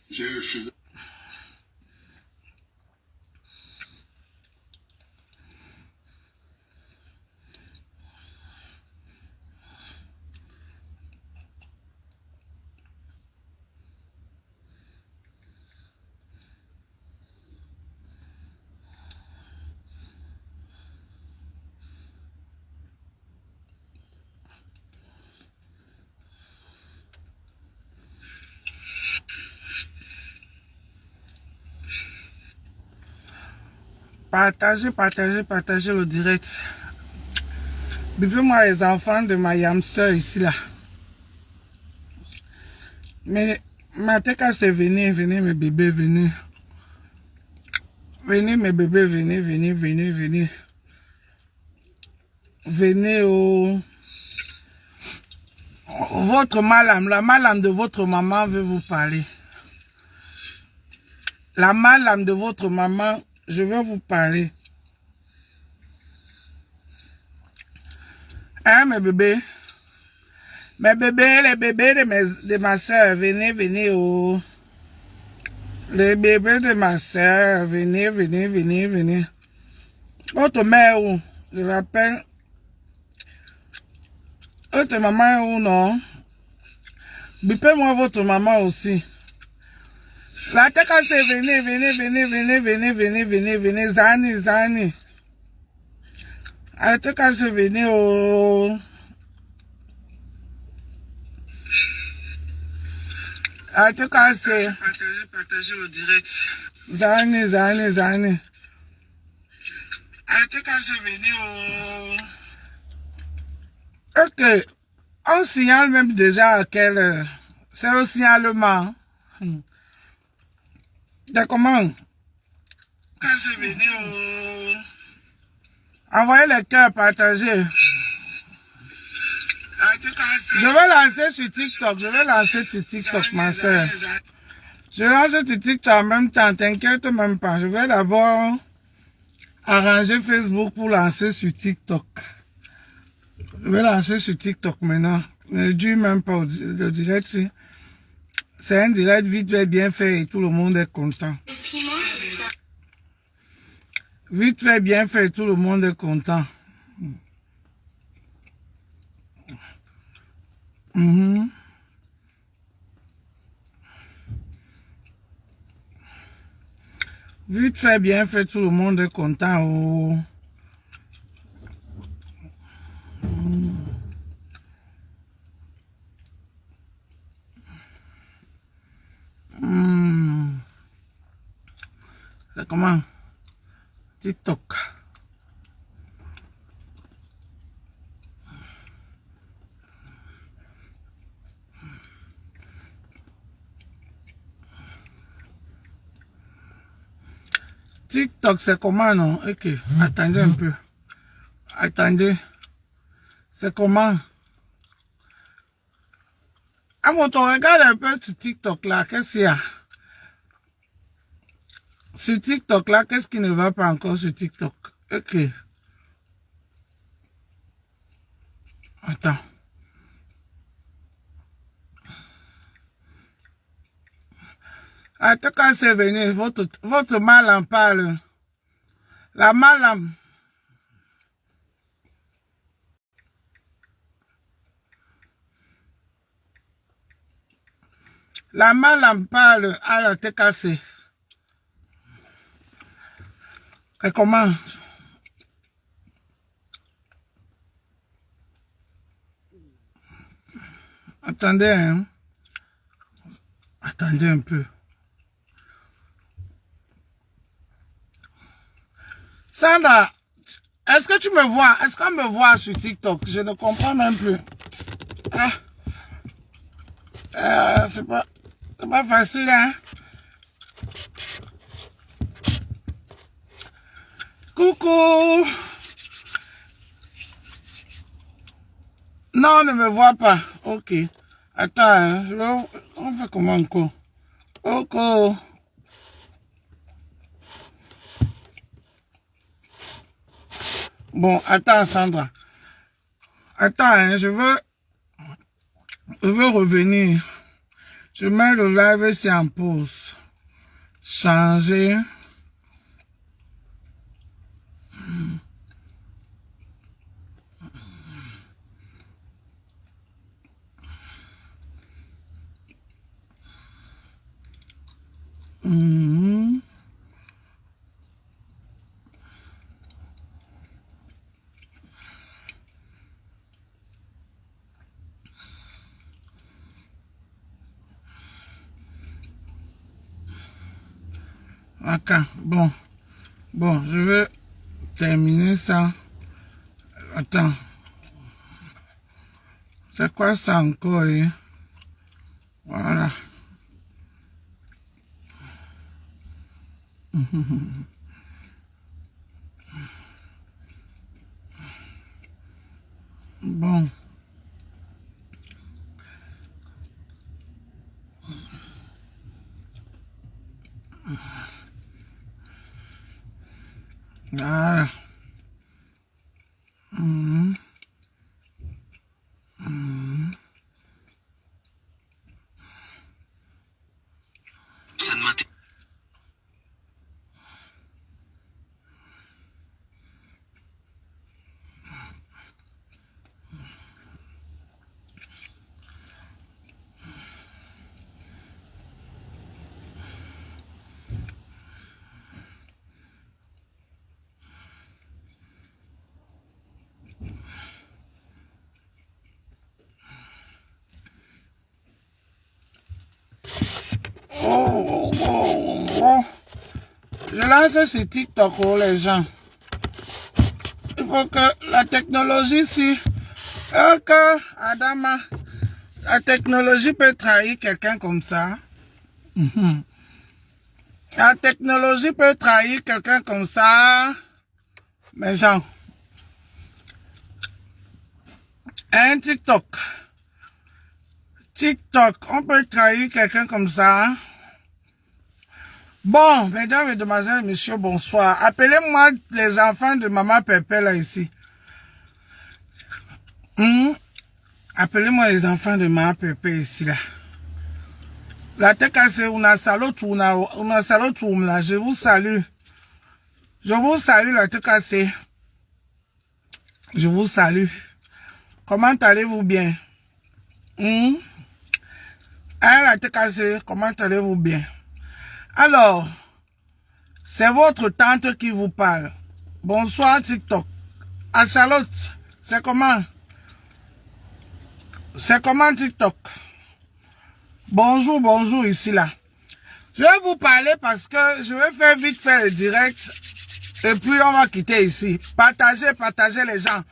J'ai refusé. Partagez le direct. Bipez-moi les enfants de ma yamster ici là. Mais ma tête c'est venez mes bébés, venez. Venez mes bébés, venez. Venez au... Votre madame, la madame de votre maman veut vous parler. La madame de votre maman, je veux vous parler. Hein, mes bébés? Mes bébés, les bébés de ma soeur, venez, oh. Les bébés de ma soeur, venez. Votre mère, où? Je l'appelle. Votre maman est où, non? Bipez-moi votre maman aussi. La tête c'est venez, Zani. La tête c'est venez, oh. La tête c'est... Partagez le direct. Zani. La tête c'est venez, oh. Ok. On signale même déjà à quelle heure. C'est le signalement. De comment? Quand c'est venu, envoyez les cœurs, partagez. Je vais lancer sur TikTok, ma soeur. Je lance sur TikTok en même temps, t'inquiète même pas. Je vais d'abord arranger Facebook pour lancer sur TikTok. Je vais lancer sur TikTok maintenant. Ne dis même pas le direct. C'est un direct vite fait, bien fait et tout le monde est content. Vite fait, bien fait, tout le monde est content. Vite fait, bien fait, tout le monde est content. Oh. C'est comment? TikTok. TikTok, c'est comment, non? Ok, attendez un peu. Attendez. C'est comment? Ah bon, on regarde un peu sur TikTok, là. Qu'est-ce qu'il y a? Sur TikTok, là, qu'est-ce qui ne va pas encore sur TikTok? Ok. Attends. Attends, quand c'est venu, votre mal en parle. La madame. La madame parle à la tête cassée. Et comment? Attendez, hein. Attendez un peu. Sandra, est-ce que tu me vois? Est-ce qu'on me voit sur TikTok? Je ne comprends même plus. cas, c'est pas facile, hein. Coucou. Non, ne me vois pas. Ok. Attends, hein, on fait comment encore? Ok. Bon, attends, Sandra. Attends, hein, je veux revenir. Je mets le live ici en pause. Changer. Ok, bon. Bon, je vais terminer ça. Attends. C'est quoi ça encore, hein? Voilà. Bon. Voilà. Ça ne m'intéresse. Je lance sur TikTok pour les gens. Il faut que la technologie ici, que Adama, la technologie peut trahir quelqu'un comme ça. La technologie peut trahir quelqu'un comme ça. Mais gens, un TikTok. TikTok, on peut trahir quelqu'un comme ça. Bon, mesdames, mesdemoiselles, messieurs, bonsoir. Appelez-moi les enfants de Maman Pépé là ici. Appelez-moi les enfants de Maman Pépé ici là. La TKC, on a salué, là. Je vous salue. Je vous salue la TKC. Je vous salue. Comment allez-vous bien? La TKC, comment allez-vous bien? Alors, c'est votre tante qui vous parle. Bonsoir TikTok. À Charlotte, c'est comment? C'est comment TikTok? Bonjour, bonjour ici là. Je vais vous parler parce que je vais faire vite faire le direct. Et puis on va quitter ici. Partagez, partagez les gens.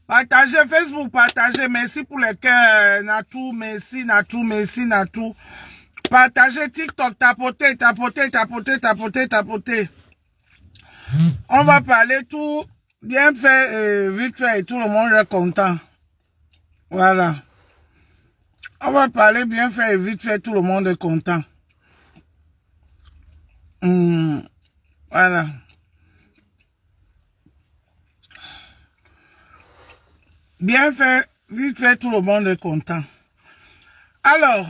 Partagez Facebook, partagez. Merci pour les cœurs. Natou, merci, Natou, merci, Natou. Partagez TikTok, tapotez, tapotez, tapotez, tapotez, tapotez. On va parler tout bien fait, vite fait, et tout le monde est content. Voilà. On va parler bien fait et vite fait, tout le monde est content. Voilà. Bien fait, vite fait, tout le monde est content. Alors,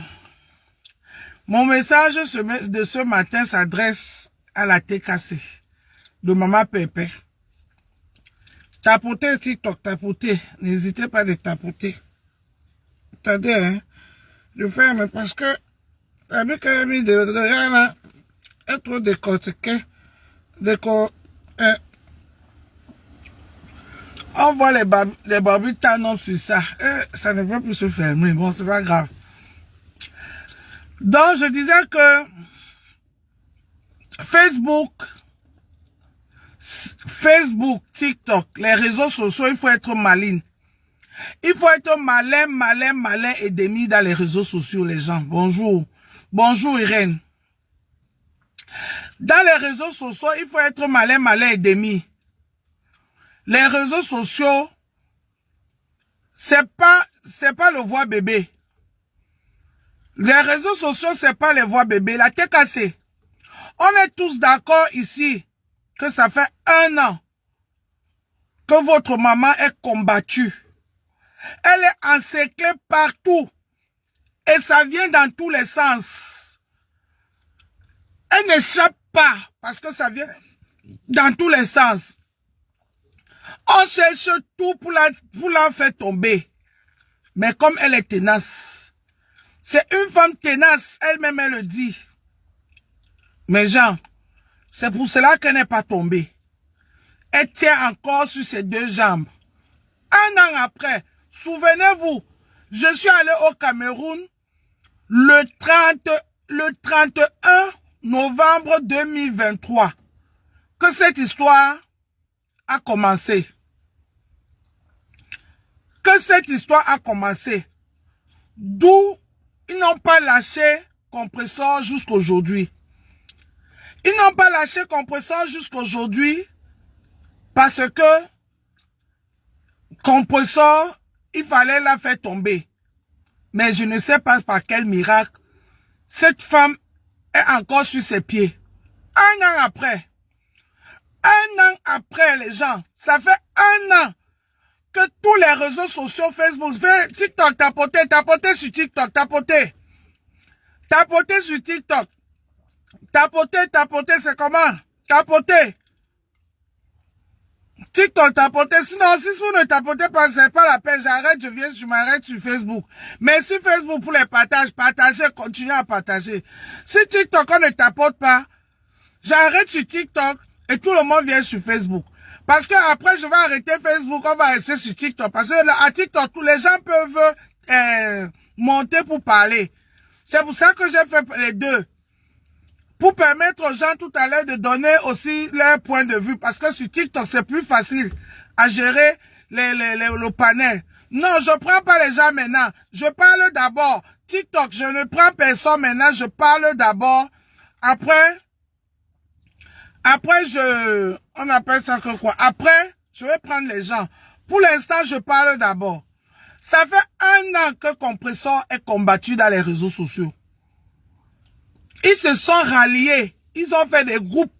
mon message de ce matin s'adresse à la TKC de Maman Pépé. Tapotez TikTok, tapotez. N'hésitez pas de tapoter. Attendez, hein. Je ferme parce que la vie qu'elle a mis de rien là est trop décortiquée. On voit les barbues Thanos sur ça. Ça ne veut plus se fermer. Bon, c'est pas grave. Donc, je disais que Facebook, TikTok, les réseaux sociaux, il faut être maligne. Il faut être malin, malin, malin et demi dans les réseaux sociaux, les gens. Bonjour. Bonjour, Irène. Dans les réseaux sociaux, il faut être malin, malin et demi. Les réseaux sociaux, c'est pas le voix bébé. Les réseaux sociaux, c'est pas les voix bébé. La tête cassée. On est tous d'accord ici que ça fait 1 an que votre maman est combattue. Elle est encerclée partout. Et ça vient dans tous les sens. Elle n'échappe pas parce que ça vient dans tous les sens. On cherche tout pour la faire tomber. Mais comme elle est tenace, c'est une femme tenace, elle-même elle le dit. Mais Jean, c'est pour cela qu'elle n'est pas tombée. Elle tient encore sur ses 2 jambes. 1 an après, souvenez-vous, je suis allé au Cameroun le 31 novembre 2023 que cette histoire a commencé. Que cette histoire a commencé. D'où ils n'ont pas lâché Compressor jusqu'aujourd'hui. Ils n'ont pas lâché Compressor jusqu'aujourd'hui parce que Compressor, il fallait la faire tomber. Mais je ne sais pas par quel miracle, cette femme est encore sur ses pieds. 1 an après. 1 an après, les gens. Ça fait 1 an que tous les réseaux sociaux, Facebook, TikTok, tapotez sur TikTok, tapotez sur TikTok. Tapotez, c'est comment? Tapotez. TikTok, tapotez. Sinon, si vous ne tapotez pas, c'est pas la peine. J'arrête, je m'arrête sur Facebook. Merci Facebook pour les partages. Partagez, continuez à partager. Si TikTok, on ne tapote pas, j'arrête sur TikTok et tout le monde vient sur Facebook. Parce que après, je vais arrêter Facebook, on va rester sur TikTok. Parce que à TikTok, tous les gens peuvent monter pour parler. C'est pour ça que j'ai fait les deux. Pour permettre aux gens tout à l'heure de donner aussi leur point de vue. Parce que sur TikTok, c'est plus facile à gérer le panel. Non, je prends pas les gens maintenant. Je parle d'abord. TikTok, je ne prends personne maintenant. Je parle d'abord. Après, on appelle ça que quoi? Après, je vais prendre les gens. Pour l'instant, je parle d'abord. Ça fait 1 an que Compressor est combattu dans les réseaux sociaux. Ils se sont ralliés. Ils ont fait des groupes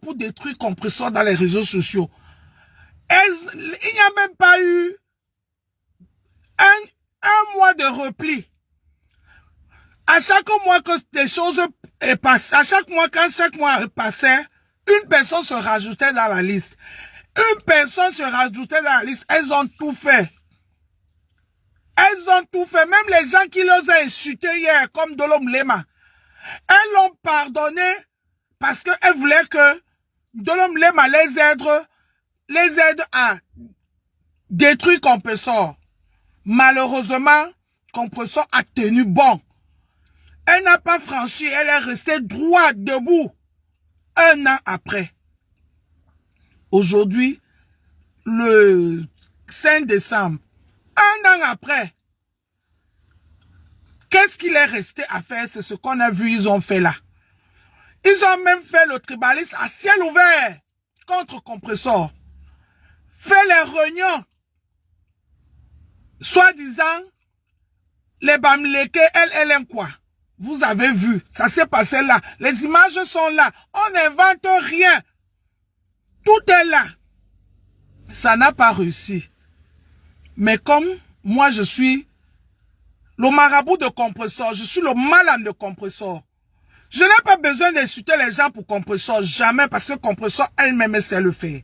pour détruire Compressor dans les réseaux sociaux. Il n'y a même pas eu un mois de repli. À chaque mois que des choses passent, quand chaque mois passait, une personne se rajoutait dans la liste. Une personne se rajoutait dans la liste. Elles ont tout fait. Elles ont tout fait. Même les gens qui les ont insultés hier, comme Dolom Lema, elles l'ont pardonné parce qu'elles voulaient que Dolom Lema les aide à détruire Compressor. Malheureusement, Compressor a tenu bon. Elle n'a pas franchi, elle est restée droite, debout. 1 an après. Aujourd'hui, le 5 décembre, 1 an après, qu'est-ce qu'il est resté à faire? C'est ce qu'on a vu, ils ont fait là. Ils ont même fait le tribalisme à ciel ouvert contre Compressor. Fait les réunions. Soi-disant, les Bamileke, elle aime quoi? Vous avez vu, ça s'est passé là. Les images sont là. On n'invente rien. Tout est là. Ça n'a pas réussi. Mais comme moi, je suis le marabout de Compressor, je suis le malade de Compressor. Je n'ai pas besoin d'insulter les gens pour Compressor, jamais, parce que Compressor elle-même sait le faire.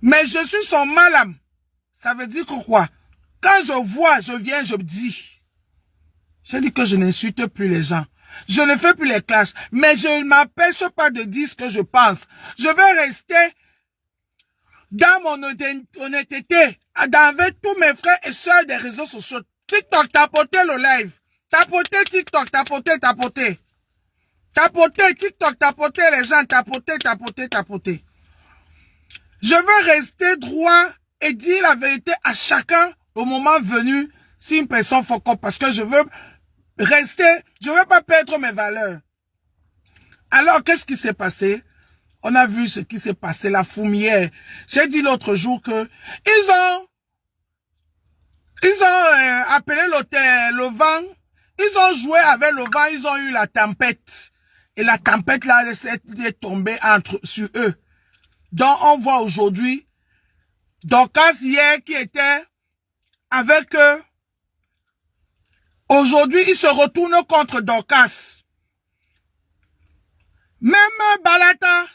Mais je suis son malade. Ça veut dire que quoi? Quand je vois, je viens, je dis. Je dis que je n'insulte plus les gens. Je ne fais plus les clashs. Mais je ne m'empêche pas de dire ce que je pense. Je vais rester dans mon honnêteté, avec tous mes frères et sœurs des réseaux sociaux. TikTok, tapotez le live. Tapotez TikTok, tapotez. Tapotez TikTok, tapotez les gens, tapotez. Je veux rester droit et dire la vérité à chacun au moment venu si une personne fuck up parce que je veux rester, je veux pas perdre mes valeurs. Alors, qu'est-ce qui s'est passé? On a vu ce qui s'est passé, la foumière. J'ai dit l'autre jour que ils ont appelé le vent, ils ont joué avec le vent, ils ont eu la tempête. Et la tempête là, est tombée sur eux. Donc, on voit aujourd'hui, Dorcas hier qui était avec eux, aujourd'hui, ils se retournent contre Dorcas. Même Balata,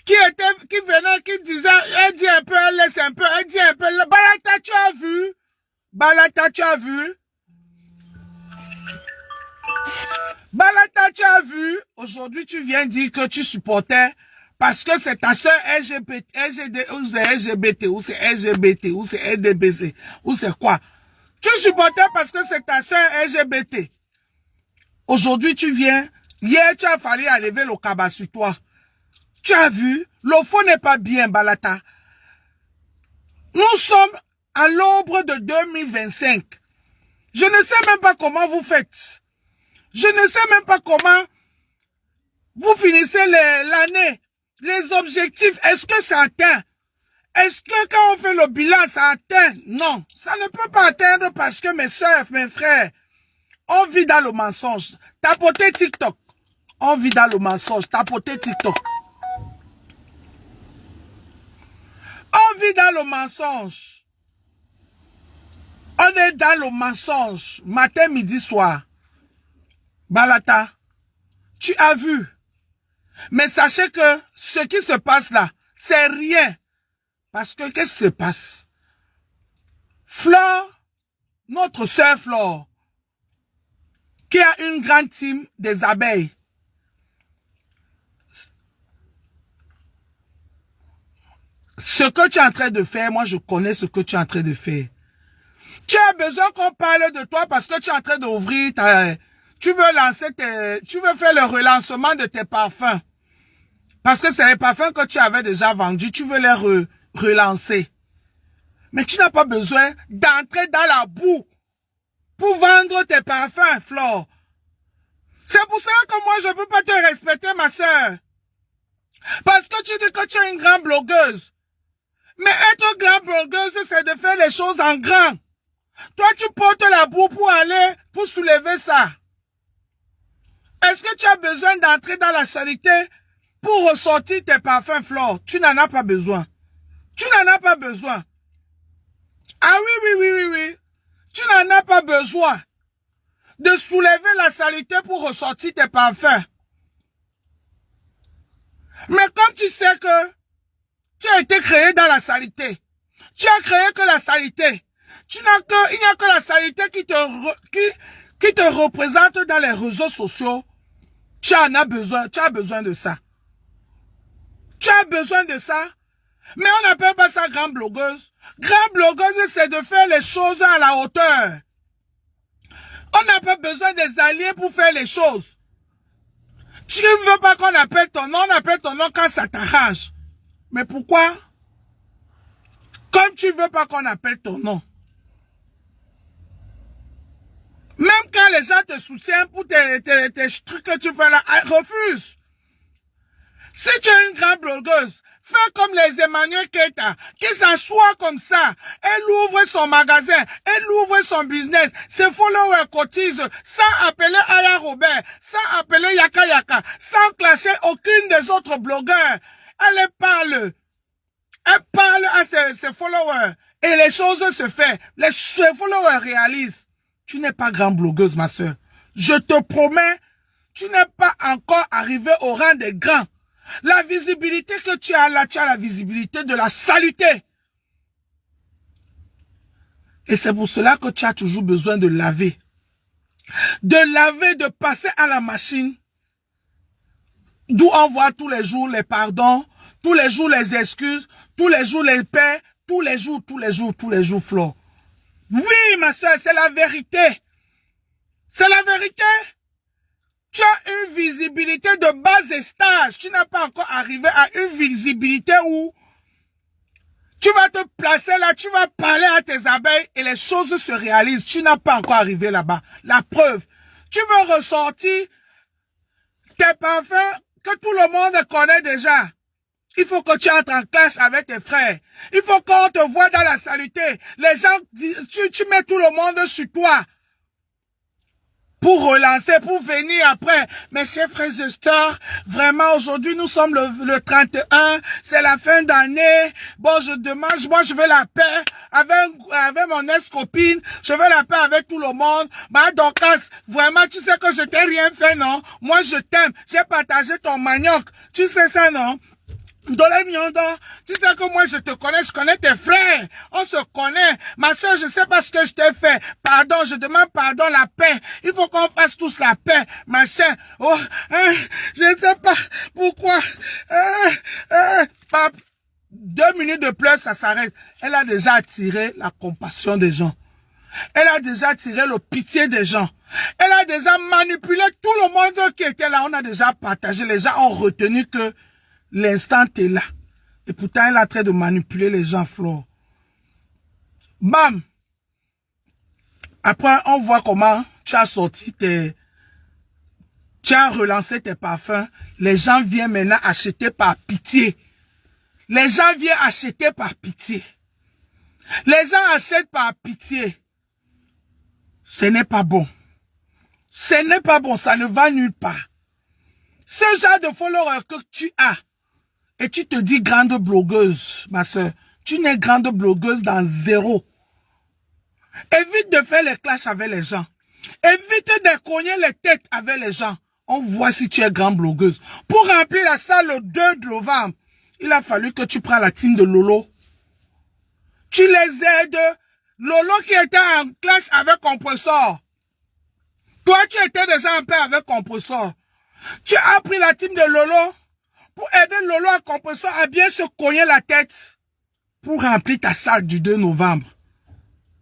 qui venait, qui disait, elle dit un peu, elle laisse un peu, elle dit un peu, Balata, tu as vu? Balata, tu as vu? Balata, tu as vu? Aujourd'hui, tu viens dire que tu supportais parce que c'est ta soeur LGBT, ou c'est LGBT, ou c'est LGBT, ou c'est LDBC, ou c'est quoi? Tu supportais parce que c'est ta soeur LGBT. Aujourd'hui, tu viens, hier, tu as fallu enlever le cabas sur toi. Tu as vu? Le fond n'est pas bien, Balata. Nous sommes à l'aube de 2025. Je ne sais même pas comment vous faites. Je ne sais même pas comment vous finissez l'année. Les objectifs, est-ce que ça atteint? Est-ce que quand on fait le bilan, ça atteint? Non, ça ne peut pas atteindre parce que mes soeurs, mes frères, on vit dans le mensonge. Tapotez TikTok. On vit dans le mensonge. Tapotez TikTok. On vit dans le mensonge. On est dans le mensonge. Matin, midi, soir. Balata, tu as vu. Mais sachez que ce qui se passe là, c'est rien. Parce que qu'est-ce qui se passe? Flore, notre sœur Flore, qui a une grande team des abeilles. Ce que tu es en train de faire, moi je connais ce que tu es en train de faire. Tu as besoin qu'on parle de toi parce que tu es en train d'ouvrir tu veux lancer tu veux faire le relancement de tes parfums. Parce que c'est les parfums que tu avais déjà vendus, tu veux les relancer. Mais tu n'as pas besoin d'entrer dans la boue pour vendre tes parfums, Flore. C'est pour ça que moi je ne peux pas te respecter, ma soeur. Parce que tu dis que tu es une grande blogueuse. Mais être grande blogueuse, c'est de faire les choses en grand. Toi, tu portes la boue pour soulever ça. Est-ce que tu as besoin d'entrer dans la charité pour ressortir tes parfums, Flore? Tu n'en as pas besoin. Tu n'en as pas besoin. Ah oui. Tu n'en as pas besoin de soulever la saleté pour ressortir tes parfums. Mais comme tu sais que tu as été créé dans la saleté, tu as créé que la saleté, il n'y a que la saleté qui te représente dans les réseaux sociaux. Tu as besoin de ça. Tu as besoin de ça. Mais on n'appelle pas ça grande blogueuse. Grande blogueuse, c'est de faire les choses à la hauteur. On n'a pas besoin des alliés pour faire les choses. Tu ne veux pas qu'on appelle ton nom, on appelle ton nom quand ça t'arrange. Mais pourquoi? Comme tu ne veux pas qu'on appelle ton nom. Même quand les gens te soutiennent pour tes trucs que tu fais là, refuse. Si tu es une grande blogueuse, fais comme les Emmanuel Keita, qui s'assoit comme ça. Elle ouvre son magasin, elle ouvre son business. Ses followers cotisent sans appeler Aya Robert, sans appeler Yaka Yaka, sans clasher aucune des autres blogueurs. Elle parle à ses followers et les choses se font. Ses followers réalisent. Tu n'es pas grande blogueuse, ma soeur. Je te promets, tu n'es pas encore arrivé au rang des grands. La visibilité que tu as là, tu as la visibilité de la saluté. Et c'est pour cela que tu as toujours besoin de laver. De laver, de passer à la machine. D'où on voit tous les jours les pardons, tous les jours les excuses, tous les jours les paix, tous les jours, Flore. Oui, ma soeur, c'est la vérité. C'est la vérité. Tu as une visibilité de bas stage. Tu n'as pas encore arrivé à une visibilité où tu Tu vas te placer là, tu vas parler à tes abeilles et les choses se réalisent. Tu n'as pas encore arrivé là-bas. La preuve, tu veux ressortir tes parfums que tout le monde connaît déjà. Il faut que tu entres en clash avec tes frères. Il faut qu'on te voie dans la saluté. Les gens, tu mets tout le monde sur toi. Pour relancer, pour venir après. Mes chers frères et sœurs, vraiment aujourd'hui nous sommes le 31, c'est la fin d'année. Bon, je demande, moi je veux la paix avec mon ex-copine, je veux la paix avec tout le monde. Ma Dorcas, vraiment tu sais que je t'ai rien fait, non? Moi je t'aime, j'ai partagé ton manioc, tu sais ça, non? Tu sais que moi je te connais, je connais tes frères, on se connaît. Ma soeur, je sais pas ce que je t'ai fait. Pardon, je demande pardon, la paix. Il faut qu'on fasse tous la paix, machin. Oh, je ne sais pas pourquoi. 2 minutes de pleurs, ça s'arrête. Elle a déjà attiré la compassion des gens. Elle a déjà attiré le pitié des gens. Elle a déjà manipulé tout le monde qui était là. On a déjà partagé. Les gens ont retenu que l'instant est là. Et pourtant, elle est en train de manipuler les gens, Flo. Bam! Après, on voit comment tu as sorti tu as relancé tes parfums. Les gens viennent maintenant acheter par pitié. Les gens viennent acheter par pitié. Les gens achètent par pitié. Ce n'est pas bon. Ce n'est pas bon, ça ne va nulle part. Ce genre de followers que tu as, et tu te dis grande blogueuse, ma soeur. Tu n'es grande blogueuse dans zéro. Évite de faire les clashs avec les gens. Évite de cogner les têtes avec les gens. On voit si tu es grande blogueuse. Pour remplir la salle le 2 novembre, il a fallu que tu prennes la team de Lolo. Tu les aides. Lolo qui était en clash avec Compressor. Toi, tu étais déjà en paix avec Compressor. Tu as pris la team de Lolo pour aider Lolo à Compressor à bien se cogner la tête pour remplir ta salle du 2 novembre.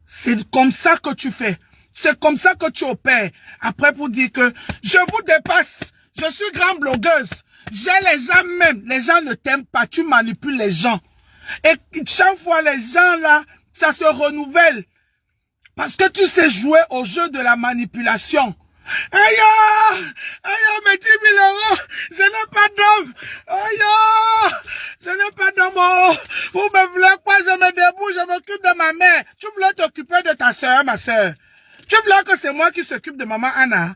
C'est comme ça que tu fais. C'est comme ça que tu opères. Après pour dire que je vous dépasse. Je suis grande blogueuse. J'ai les gens même. Les gens ne t'aiment pas. Tu manipules les gens. Et chaque fois les gens là, ça se renouvelle. Parce que tu sais jouer au jeu de la manipulation. Aïe, mes 10 000 euros, je n'ai pas d'homme. Aïe, je n'ai pas d'homme. Vous me voulez quoi, je me débrouille, je m'occupe de ma mère. Tu voulais t'occuper de ta soeur, ma soeur. Tu voulais que c'est moi qui s'occupe de maman Anna.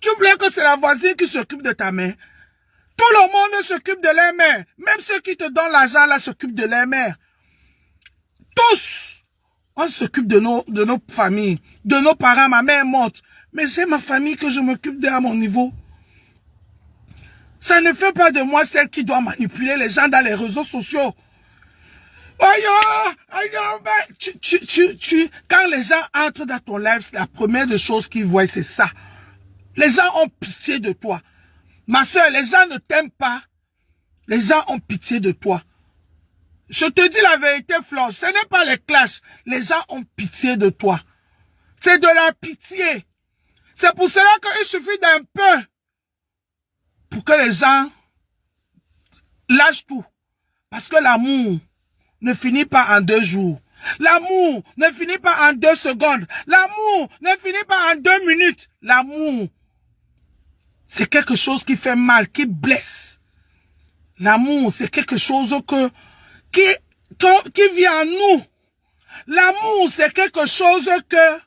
Tu voulais que c'est la voisine qui s'occupe de ta mère. Tout le monde s'occupe de leur mère. Même ceux qui te donnent l'argent là s'occupent de leur mère. Tous, on s'occupe de nos familles, de nos parents. Ma mère est morte. Mais j'ai ma famille que je m'occupe d'elle à mon niveau. Ça ne fait pas de moi celle qui doit manipuler les gens dans les réseaux sociaux. Quand les gens entrent dans ton live, la première des choses qu'ils voient, c'est ça. Les gens ont pitié de toi. Ma soeur, les gens ne t'aiment pas. Les gens ont pitié de toi. Je te dis la vérité, Flore, ce n'est pas les clashs. Les gens ont pitié de toi. C'est de la pitié. C'est pour cela qu'il suffit d'un peu pour que les gens lâchent tout. Parce que l'amour ne finit pas en 2 jours. L'amour ne finit pas en 2 secondes. L'amour ne finit pas en 2 minutes. L'amour, c'est quelque chose qui fait mal, qui blesse. L'amour, c'est quelque chose qui vient en nous. L'amour, c'est quelque chose que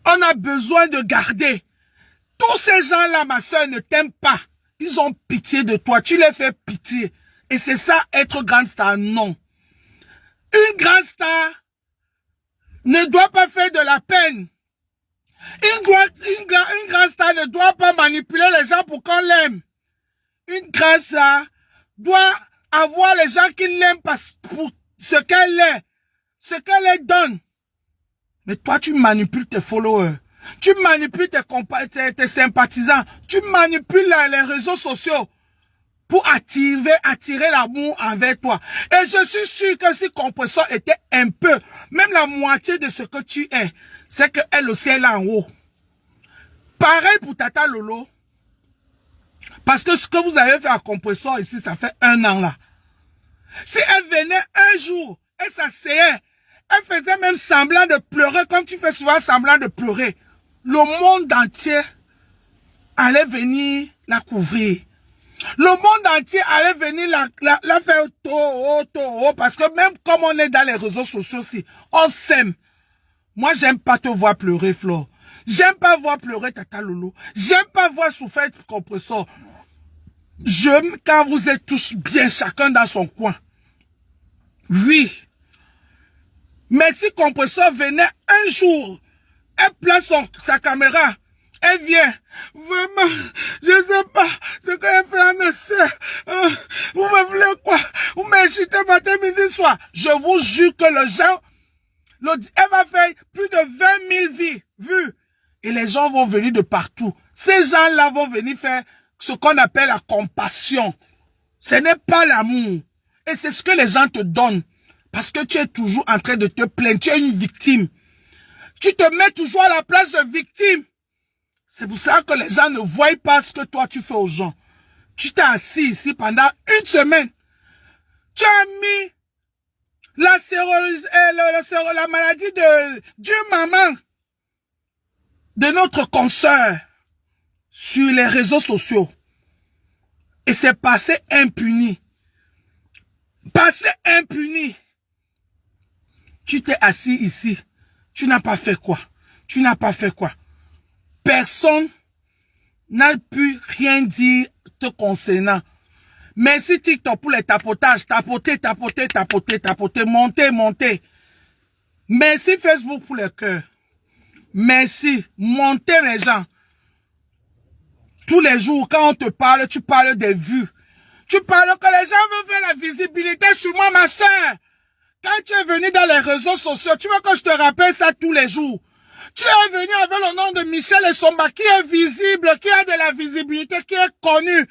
on a besoin de garder. Tous ces gens-là, ma soeur, ne t'aiment pas. Ils ont pitié de toi. Tu les fais pitié. Et c'est ça, être grande star. Non. Une grande star ne doit pas faire de la peine. Une grande star ne doit pas manipuler les gens pour qu'on l'aime. Une grande star doit avoir les gens qui l'aiment pour ce qu'elle est, ce qu'elle leur donne. Mais toi, tu manipules tes followers. Tu manipules tes sympathisants. Tu manipules les réseaux sociaux pour attirer l'amour envers toi. Et je suis sûr que si Compressor était un peu, même la moitié de ce que tu es, c'est qu'elle aussi est là en haut. Pareil pour Tata Lolo. Parce que ce que vous avez fait à Compressor ici, ça fait 1 an là. Si elle venait 1 un jour, elle s'asseyait. Elle faisait même semblant de pleurer, comme tu fais souvent semblant de pleurer. Le monde entier allait venir la couvrir. Le monde entier allait venir la faire tôt, parce que même comme on est dans les réseaux sociaux aussi, on s'aime. Moi, j'aime pas te voir pleurer, Flo. J'aime pas voir pleurer Tata Lolo. J'aime pas voir souffrir compresseur. J'aime quand vous êtes tous bien, chacun dans son coin. Oui. Mais si compresseur venait un jour, elle place sa caméra, elle vient. Vraiment, je sais pas ce qu'elle fait à mes soeurs. Vous me voulez quoi? Vous m'insultez matin, midi, soir. Je vous jure que le gens, elle va faire plus de 20 000 vues. Et les gens vont venir de partout. Ces gens-là vont venir faire ce qu'on appelle la compassion. Ce n'est pas l'amour. Et c'est ce que les gens te donnent. Parce que tu es toujours en train de te plaindre. Tu es une victime. Tu te mets toujours à la place de victime. C'est pour ça que les gens ne voient pas ce que toi tu fais aux gens. Tu t'es assis ici pendant une semaine. Tu as mis la maladie du maman de notre consoeur sur les réseaux sociaux. Et c'est passé impuni. Passé impuni. Tu t'es assis ici. Tu n'as pas fait quoi? Tu n'as pas fait quoi? Personne n'a pu rien dire te concernant. Merci TikTok pour les tapotages. Tapoter, monter. Merci Facebook pour les cœurs. Merci. Montez les gens. Tous les jours, quand on te parle, tu parles des vues. Tu parles que les gens veulent faire la visibilité sur moi, ma soeur. Quand tu es venu dans les réseaux sociaux, tu veux que je te rappelle ça tous les jours. Tu es venu avec le nom de Michel Essomba, qui est visible, qui a de la visibilité, qui est connu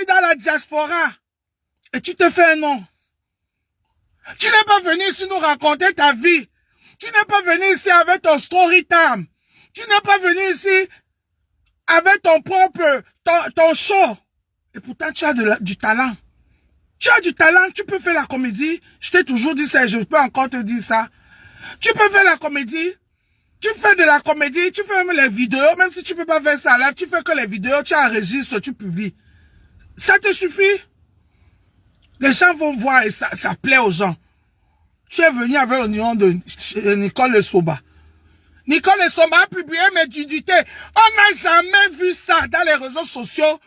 dans la diaspora. Et tu te fais un nom. Tu n'es pas venu ici nous raconter ta vie. Tu n'es pas venu ici avec ton story time. Tu n'es pas venu ici avec ton propre, ton show. Et pourtant, tu as du talent. Tu as du talent, tu peux faire la comédie. Je t'ai toujours dit ça et je peux encore te dire ça. Tu peux faire la comédie. Tu fais de la comédie, tu fais même les vidéos, même si tu peux pas faire ça là, tu fais que les vidéos, tu enregistres, tu publies. Ça te suffit. Les gens vont voir et ça plaît aux gens. Tu es venu avec le nom de Nicole Essomba. Nicole Essomba a publié mes nudités. On n'a jamais vu ça dans les réseaux sociaux.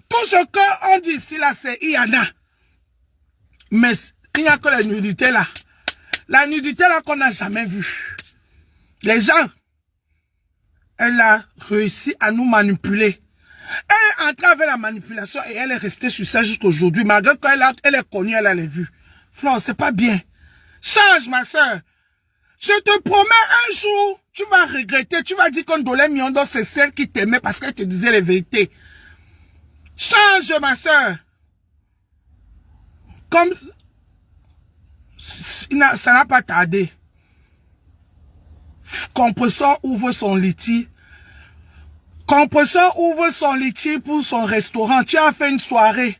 Tout ce qu'on dit ici là, c'est Iana. Mais il n'y a que la nudité là. La nudité là qu'on n'a jamais vue. Les gens, elle a réussi à nous manipuler. Elle est entrée avec la manipulation et elle est restée sur ça jusqu'à aujourd'hui. Malgré qu'elle est connue, elle a les vues. Flore, c'est pas bien. Change, ma soeur. Je te promets, un jour, tu vas regretter. Tu vas dire que Ndolé Miondo, c'est celle qui t'aimait parce qu'elle te disait les vérités. Change, ma soeur. Comme ça n'a pas tardé. Compresseur ouvre son litige. Compresseur ouvre son litige pour son restaurant. Tu as fait une soirée.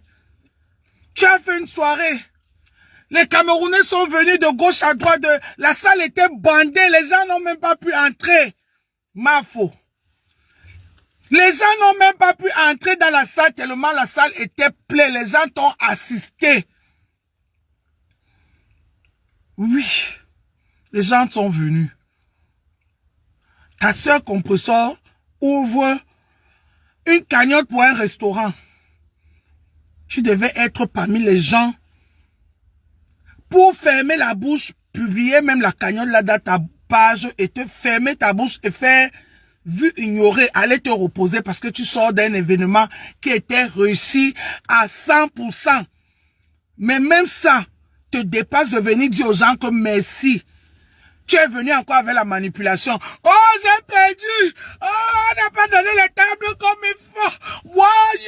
Les Camerounais sont venus de gauche à droite. La salle était bandée. Les gens n'ont même pas pu entrer. Ma faux. Les gens n'ont même pas pu entrer dans la salle tellement la salle était pleine. Les gens t'ont assisté. Oui. Les gens sont venus. Ta soeur compresseur ouvre une cagnotte pour un restaurant. Tu devais être parmi les gens pour fermer la bouche, publier même la cagnotte là dans ta page et te fermer ta bouche et faire vu ignorer, aller te reposer parce que tu sors d'un événement qui était réussi à 100%. Mais même ça te dépasse de venir dire aux gens que merci. Tu es venu encore avec la manipulation. Oh, j'ai perdu. Oh, on n'a pas donné les tables comme il faut. Ouais.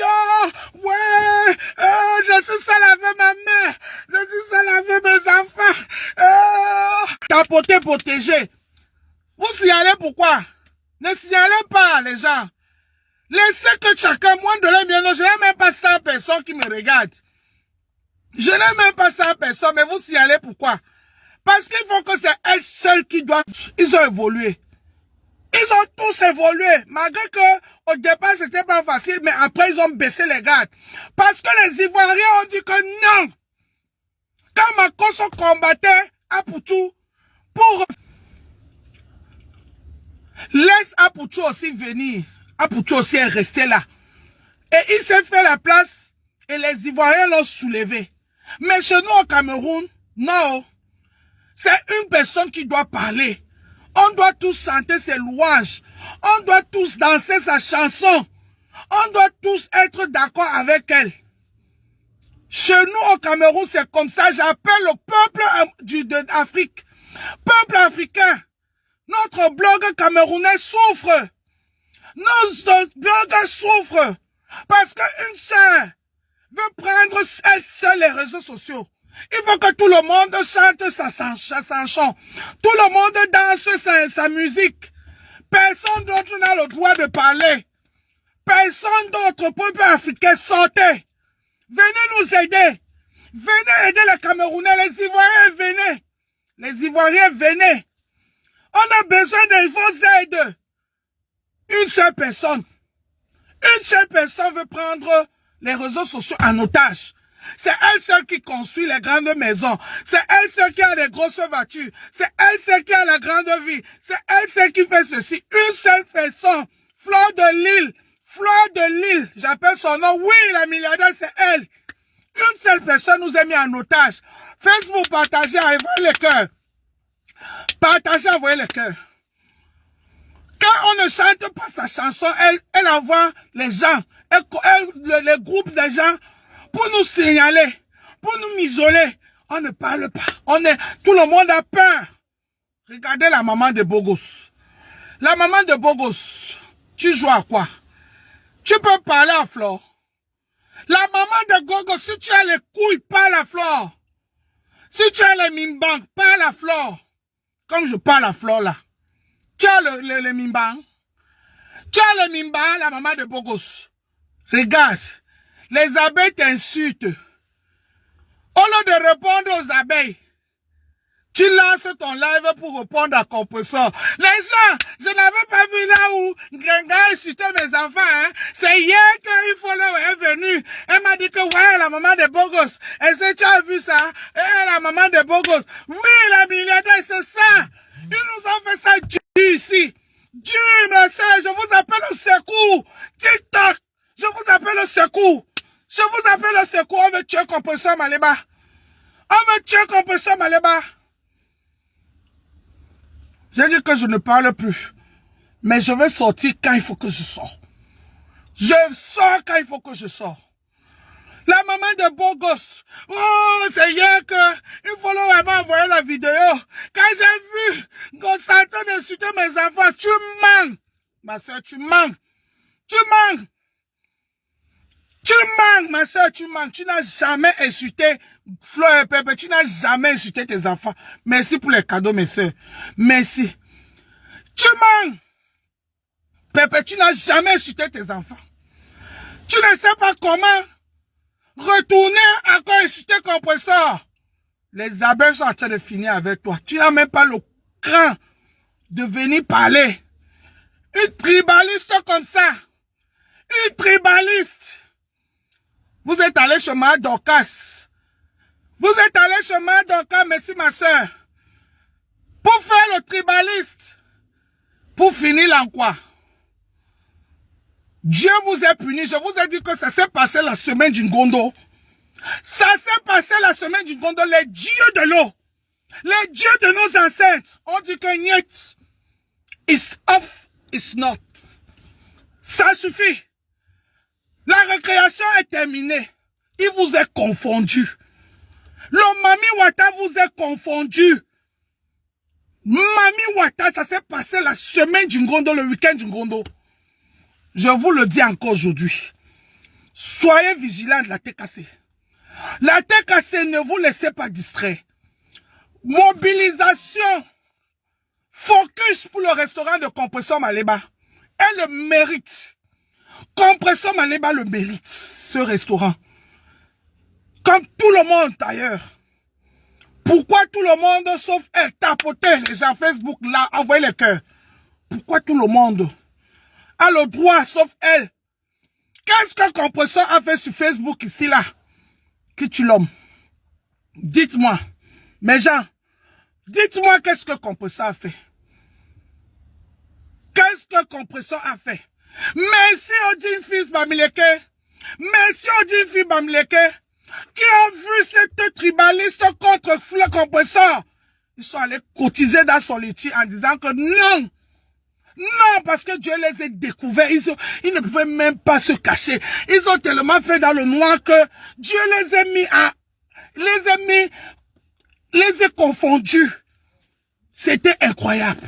Je suis seul avec ma mère. Je suis seul avec mes enfants. Tapoter, protéger. Vous signalez pourquoi? Ne signalez pas les gens. Laissez que chacun, moi de l'aime bien, je n'ai même pas 100 personnes qui me regardent. Je n'ai même pas ça à personne, mais vous signalez pourquoi? Parce qu'il faut que c'est elle seule qui doit... Ils ont évolué. Ils ont tous évolué. Malgré que au départ, c'était pas facile, mais après, ils ont baissé les gardes. Parce que les Ivoiriens ont dit que non. Quand Makosso combattait Apoutou, pour... Laisse Apoutou aussi venir. Apoutou aussi est resté là. Et il s'est fait la place et les Ivoiriens l'ont soulevé. Mais chez nous au Cameroun, non. C'est une personne qui doit parler. On doit tous chanter ses louanges. On doit tous danser sa chanson. On doit tous être d'accord avec elle. Chez nous au Cameroun, c'est comme ça. J'appelle le peuple d'Afrique. Peuple africain. Notre blog camerounais souffre. Nos blogueurs souffrent. Parce qu'une sœur veut prendre elle seule les réseaux sociaux. Il faut que tout le monde chante sa chanson. Tout le monde danse sa musique. Personne d'autre n'a le droit de parler. Personne d'autre, peuple africain, sortez. Venez nous aider. Venez aider les Camerounais, les Ivoiriens, venez. Les Ivoiriens, venez. On a besoin de vos aides. Une seule personne veut prendre les réseaux sociaux en otage. C'est elle seule qui construit les grandes maisons. C'est elle seule qui a les grosses voitures. C'est elle seule qui a la grande vie. C'est elle seule qui fait ceci. Une seule personne. Fleur de Lille. J'appelle son nom. Oui, la milliardaire, c'est elle. Une seule personne nous a mis en otage. Facebook, partagez, envoyez les cœurs. Partagez, envoyez les cœurs. Quand on ne chante pas sa chanson, elle envoie les gens, les groupes de gens pour nous signaler, pour nous m'isoler. On ne parle pas. Tout le monde a peur. Regardez la maman de Bogos. La maman de Bogos, tu joues à quoi? Tu peux parler à Flore. La maman de Gogo, si tu as les couilles, parle à Flore. Si tu as les mimbang, parle à Flore. Comme je parle à Flore là. Tu as le mimbang. Tu as le mimbang, la maman de Bogos. Regarde, les abeilles t'insultent. Au lieu de répondre aux abeilles, tu lances ton live pour répondre à compresseur. Les gens, je n'avais pas vu là où Grenga insultait mes enfants. Hein. C'est hier qu'une follower est venue. Elle m'a dit que ouais, la maman de Bogos. Est-ce que tu as vu ça? La maman de Bogos. Oui, la milliardaire, c'est ça. Ils nous ont fait ça ici. Dieu, ma soeur, je vous appelle au secours. TikTok, je vous appelle au secours. Je vous appelle au secours. On veut tuer compresseur Maléba. On veut tuer compresseur Maléba. J'ai dit que je ne parle plus. Mais je vais sortir quand il faut que je sorte. Je sors quand il faut que je sorte. La maman de Bogos. Oh, c'est hier que une follower m'a envoyé la vidéo. Quand j'ai vu Gonçalves insulter mes enfants, tu mens. Ma soeur, tu mens. Tu mens. Tu mens, ma soeur, tu mens. Tu n'as jamais insulté Fleur et Pépé. Tu n'as jamais insulté tes enfants. Merci pour les cadeaux, mes soeurs. Merci. Tu mens. Pépé, tu n'as jamais insulté tes enfants. Tu ne sais pas comment retourner encore insulter compresseur. Les abeilles sont en train de finir avec toi. Tu n'as même pas le cran de venir parler. Une tribaliste comme ça. Une tribaliste. Vous êtes allé chez ma Dorcas. Vous êtes allé chez ma Dorcas, merci ma soeur. Pour faire le tribaliste. Pour finir là quoi? Dieu vous a puni. Je vous ai dit que ça s'est passé la semaine du Ngondo. Ça s'est passé la semaine du Ngondo. Les dieux de l'eau. Les dieux de nos ancêtres. On dit que niet. It's off. It's not. Ça suffit. La récréation est terminée. Il vous est confondu. Le Mami Wata vous est confondu. Mami Wata, ça s'est passé la semaine du Ngondo, le week-end du Ngondo. Je vous le dis encore aujourd'hui. Soyez vigilants de la TKC. La TKC, ne vous laissez pas distraire. Mobilisation. Focus pour le restaurant de Compresseur Maléba. Elle le mérite. Compresseur Maléba le mérite, ce restaurant. Comme tout le monde d'ailleurs. Pourquoi tout le monde, sauf elle, tapotait les gens Facebook là, envoyez les cœurs? Pourquoi tout le monde a le droit, sauf elle? Qu'est-ce que Compresseur a fait sur Facebook ici là? Qui tue l'homme? Dites-moi. Mes gens, dites-moi qu'est-ce que Compresseur a fait? Qu'est-ce que Compresseur a fait? Merci Odin fils Bamileke. Merci Odin fils Bamileke. Qui ont vu cette tribaliste contre le Compresseur. Ils sont allés cotiser dans son litige en disant que non. Non, parce que Dieu les a découverts. Ils ne pouvaient même pas se cacher. Ils ont tellement fait dans le noir que Dieu les a mis les a confondus. C'était incroyable.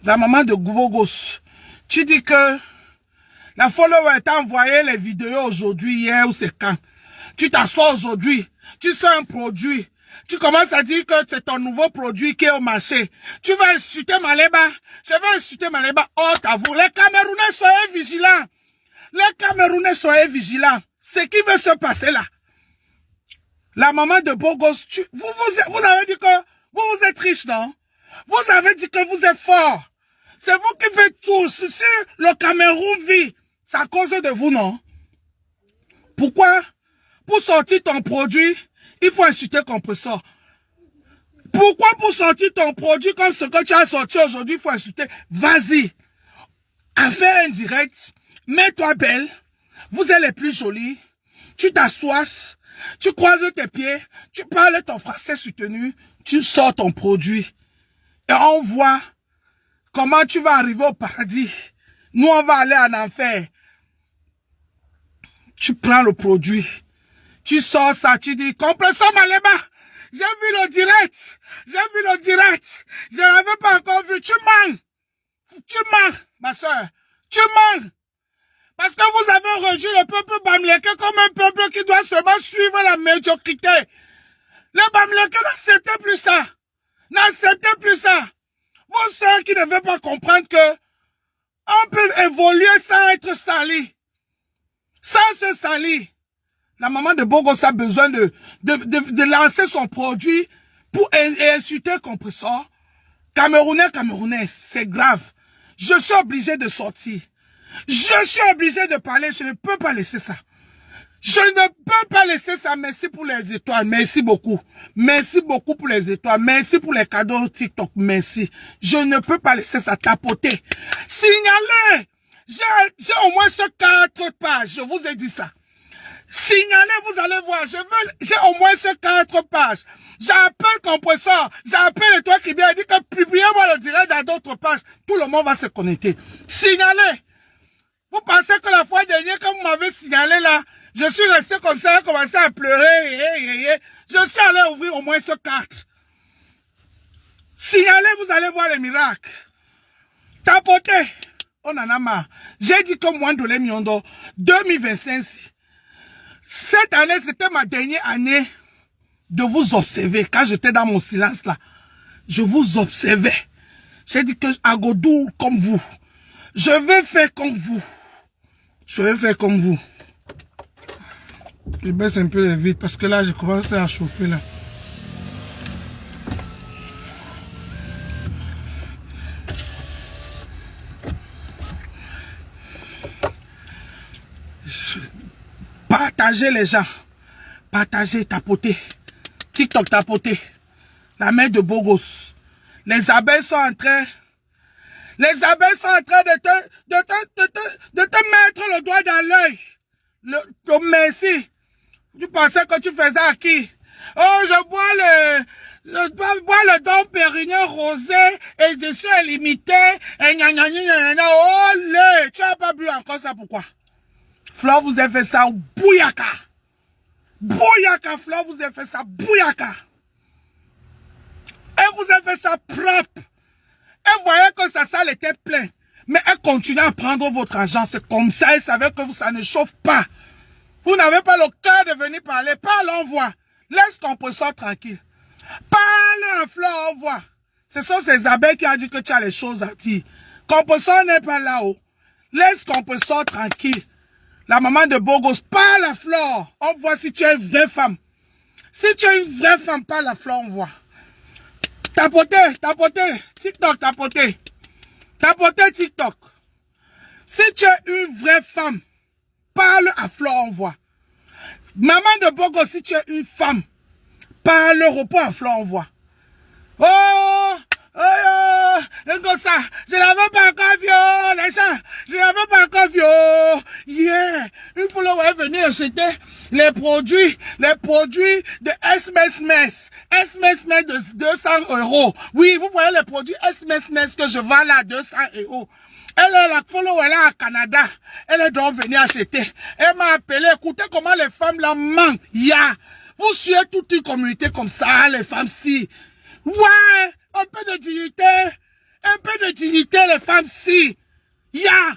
La maman de Goubogos, tu dis que la follower t'a envoyé les vidéos aujourd'hui, hier ou c'est quand? Tu t'assois aujourd'hui, tu sors un produit, tu commences à dire que c'est ton nouveau produit qui est au marché. Tu vas insulter Maleba, je vais insulter Maleba, oh t'avoue, les Camerounais soyez vigilants. Les Camerounais soyez vigilants. Ce qui veut se passer là. La maman de Bogos, vous avez dit que vous êtes riche, non? Vous avez dit que vous êtes fort. C'est vous qui faites tout. Si le Cameroun vit, c'est à cause de vous, non? Pourquoi? Pour sortir ton produit, il faut insulter Compresseur. Pourquoi pour sortir ton produit comme ce que tu as sorti aujourd'hui, il faut insulter? Vas-y. Affaire indirecte. Mets-toi belle. Vous êtes les plus jolies. Tu t'assois. Tu croises tes pieds. Tu parles ton français soutenu. Tu sors ton produit. Et on voit comment tu vas arriver au paradis. Nous, on va aller en enfer. Tu prends le produit. Tu sors ça, tu dis, Compresseur Maleba, j'ai vu le direct. J'ai vu le direct. Je ne l'avais pas encore vu. Tu mens. Tu mens, ma soeur. Tu mens. Parce que vous avez reçu le peuple Bamileke comme un peuple qui doit seulement suivre la médiocrité. Les Bamileke n'acceptez plus ça. N'acceptez plus ça. Vos soeurs qui ne veulent pas comprendre que on peut évoluer sans être sali. Sans se salir. La maman de Bogos a besoin de lancer son produit pour insulter Compresseur. Camerounais, c'est grave. Je suis obligé de sortir. Je suis obligé de parler. Je ne peux pas laisser ça. Je ne peux pas laisser ça. Merci pour les étoiles. Merci beaucoup. Merci beaucoup pour les étoiles. Merci pour les cadeaux TikTok. Merci. Je ne peux pas laisser ça tapoter. Signalez. J'ai au moins ce 4 pages. Je vous ai dit ça. Signalez, vous allez voir. J'ai au moins ces 4 pages. J'appelle Compresseur. J'appelle les toi qui vient dire que publiez-moi le direct dans d'autres pages. Tout le monde va se connecter. Signalez. Vous pensez que la fois dernière, quand vous m'avez signalé là, je suis resté comme ça, j'ai commencé à pleurer. Je suis allé ouvrir au moins ce 4. Signalez, vous allez voir les miracles. Tapotez. On en a marre. J'ai dit que moi, Ndolé Miondo, 2025, cette année, c'était ma dernière année de vous observer. Quand j'étais dans mon silence là, je vous observais. J'ai dit que Agodou comme vous. Je vais faire comme vous. Je vais faire comme vous. Je baisse un peu les vitres parce que là, j'ai commencé à chauffer là. Partagez les gens. Partagez, tapotez. TikTok tapotez. La mère de Bogos. Les abeilles sont en train. Les abeilles sont en train de te mettre le doigt dans l'œil. Merci. Tu pensais que tu faisais à qui? Oh, je bois le Dom Pérignon rosé et dessus est limité. Et oh, tu n'as pas bu encore ça, pourquoi? Flore vous a fait ça au bouyaka. Bouyaka, Flore vous a fait ça bouyaka. Elle vous a fait ça propre. Elle voyait que sa salle était pleine. Mais elle continue à prendre votre argent. C'est comme ça. Elle savait que ça ne chauffe pas. Vous n'avez pas le cœur de venir parler. Parle, on voit. Laisse Compresseur tranquille. Parle à Flore, on voit. Ce sont ces abeilles qui ont dit que tu as les choses à dire. Compresseur n'est pas là-haut. Laisse Compresseur tranquille. la maman de Bogos, parle à Flore. On voit si tu es une vraie femme. Si tu es une vraie femme, parle à Flore, on voit. Tapotez, TikTok, tapotez. Tapotez TikTok. Si tu es une vraie femme, parle à Flore, on voit. Maman de Bogos, si tu es une femme, parle au repos à Flore, on voit. Oh, ça, je n'avais pas encore vu, les gens, je n'avais pas encore vu, yeah, une follower est venue acheter les produits de SMSMS de 200 €. Oui, vous voyez les produits SMSMS que je vends là à 200 €. Elle est la follower là à Canada, elle est donc venue acheter. Elle m'a appelé, écoutez comment les femmes là mentent, yeah. Vous suivez toute une communauté comme ça, les femmes-ci. Ouais, un peu de dignité, les femmes-ci. Ya.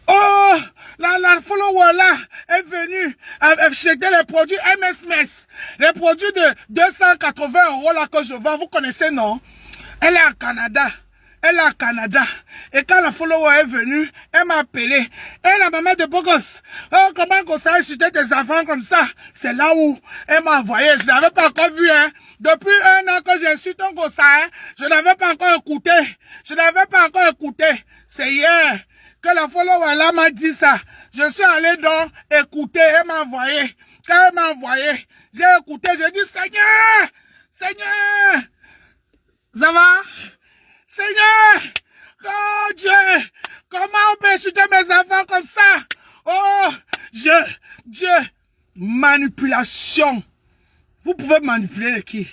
Oh, la follower là est venue acheter les produits MSMS. Les produits de 280 € là que je vends, vous connaissez, non? Elle est à Canada. Et quand la follower est venue, elle m'a appelé. Et la maman de Bogos, oh, comment qu'on s'est acheté des enfants comme ça? C'est là où elle m'a envoyé. Je n'avais pas encore vu, hein. Depuis 1 an que j'ai su ton gosse, hein, je n'avais pas encore écouté. C'est hier que la follower là m'a dit ça. Je suis allé donc écouter. Elle m'a envoyé. Quand elle m'a envoyé, j'ai écouté. J'ai dit, Seigneur, ça va? Seigneur, oh Dieu, comment on peut insulter mes enfants comme ça? Oh, Dieu, manipulation. Vous pouvez manipuler les qui?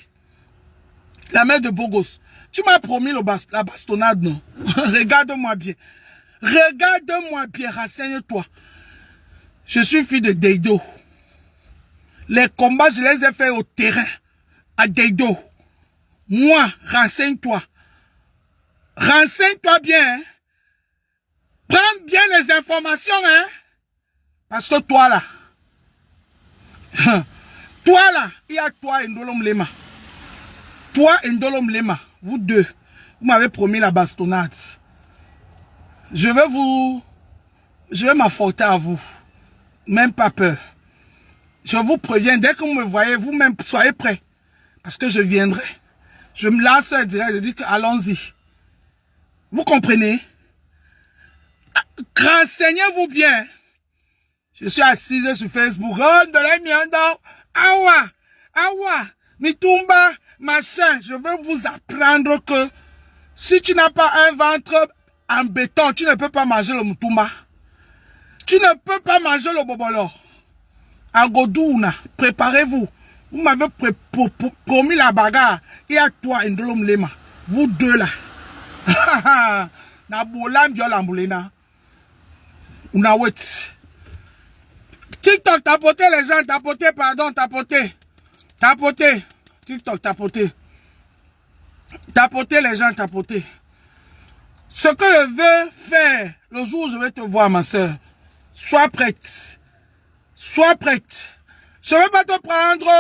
La mère de Bogos. Tu m'as promis la bastonnade, non? Regarde-moi bien, renseigne-toi. Je suis fille de Deido. Les combats, je les ai faits au terrain, à Deido. Moi, renseigne-toi. Renseigne-toi bien, hein. Prends bien les informations, hein. Parce que toi là, il y a toi et Ndolom Lema. Toi et Ndolom Lema, vous deux, vous m'avez promis la bastonnade. Je vais m'affronter à vous. Même pas peur. Je vous préviens, dès que vous me voyez, vous-même, soyez prêts. Parce que je viendrai. Je me lance direct, je dis que allons-y. Vous comprenez? Renseignez-vous bien. Je suis assise sur Facebook. Oh, Awa, Mitumba, machin. Je veux vous apprendre que si tu n'as pas un ventre en béton, tu ne peux pas manger le Mutumba. Tu ne peux pas manger le Bobolo. Agodouna, préparez-vous. Vous m'avez promis la bagarre. Il y a toi et Ndolom Lema. Vous deux là. Na bolam violambulena. Una wait. TikTok, tapotez les gens, tapotez. TikTok, tapotez. Tapotez les gens, tapotez. Ce que je veux faire, le jour où je vais te voir, ma soeur, sois prête. Sois prête. Je ne vais pas te prendre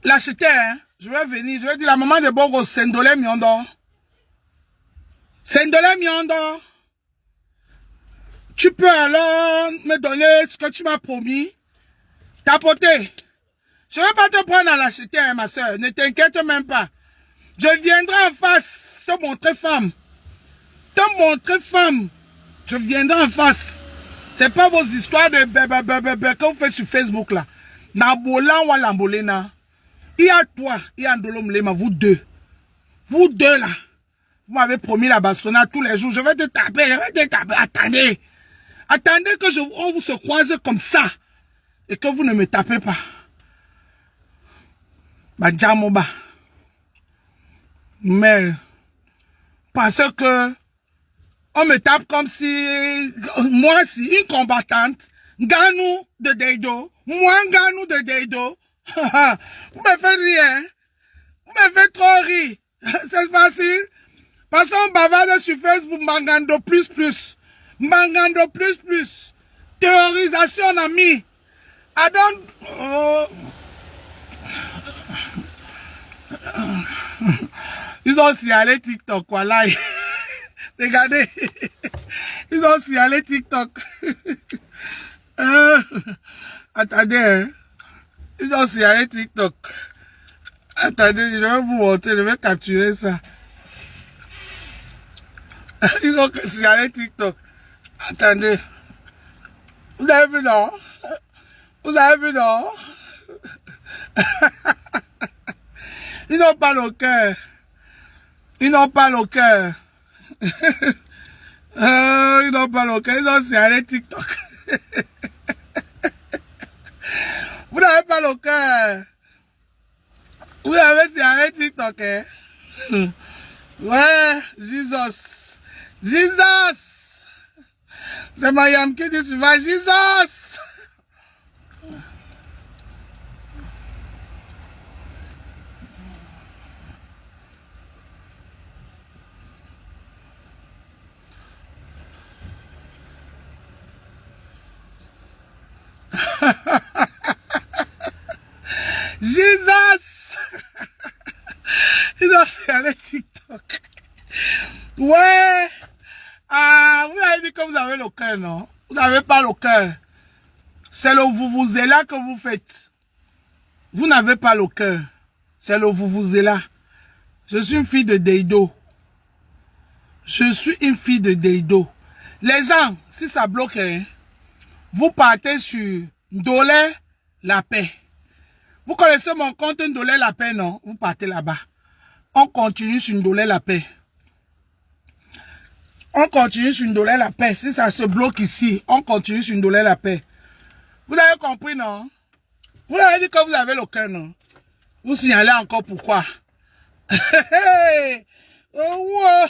l'acheter, hein. Je vais venir, je vais dire la maman de Bogo, Sendolé Miondo. Sendolé Miondo. Tu peux alors me donner ce que tu m'as promis? Tapoter. Je ne vais pas te prendre à l'acheter, hein, ma soeur. Ne t'inquiète même pas. Je viendrai en face te montrer femme. Je viendrai en face. C'est pas vos histoires de bébé que vous faites sur Facebook là. Nabolan ou Lambolena. Il y a toi, il y a Ndolom Lema, vous deux. Vous deux là. Vous m'avez promis la bastonnade tous les jours. Je vais te taper. Attendez. Attendez que on vous se croise comme ça. Et que vous ne me tapez pas. Badjamoba. Mais, parce que on me tape comme si, moi si, une combattante, Ganou de Deido, moi Ganou de Deido, vous me faites rire, vous me faites trop rire, c'est facile, parce qu'on bavarde sur Facebook, Mangando plus, théorisation ami, ils ont signalé TikTok, voilà. Regardez, ils Ils ont signalé TikTok. Attendez, hein. Ils ont signalé TikTok. Attendez, je vais vous montrer, je vais capturer ça. Ils ont signalé TikTok. Attendez. Vous avez vu, non? Vous avez vu, non? Ils n'ont pas le cœur. Ils n'ont pas le cœur. Ils n'ont pas le cœur. Ils ont signalé TikTok. Vous n'avez pas le cœur. Vous avez signalé TikTok, hein? Ouais, Jesus. Jesus! C'est Mayam qui dit tu vas, Jesus! Jesus! Ils ont fait le TikTok. Ouais! Ah, vous avez dit que vous avez le cœur, non? Vous n'avez pas le cœur. C'est le vous-vous-là que vous faites. Vous n'avez pas le cœur. C'est le vous-vous-là. Je suis une fille de Deido. Je suis une fille de Deido. Les gens, si ça bloque, hein, vous partez sur Ndolé la paix. Vous connaissez mon compte Ndolé la paix, non? Vous partez là-bas. On continue sur Ndolé la paix. On continue sur Ndolé la paix. Si ça se bloque ici, on continue sur Ndolé la paix. Vous avez compris, non? Vous avez dit que vous avez le cœur, non? Vous signalez encore pourquoi? Oh,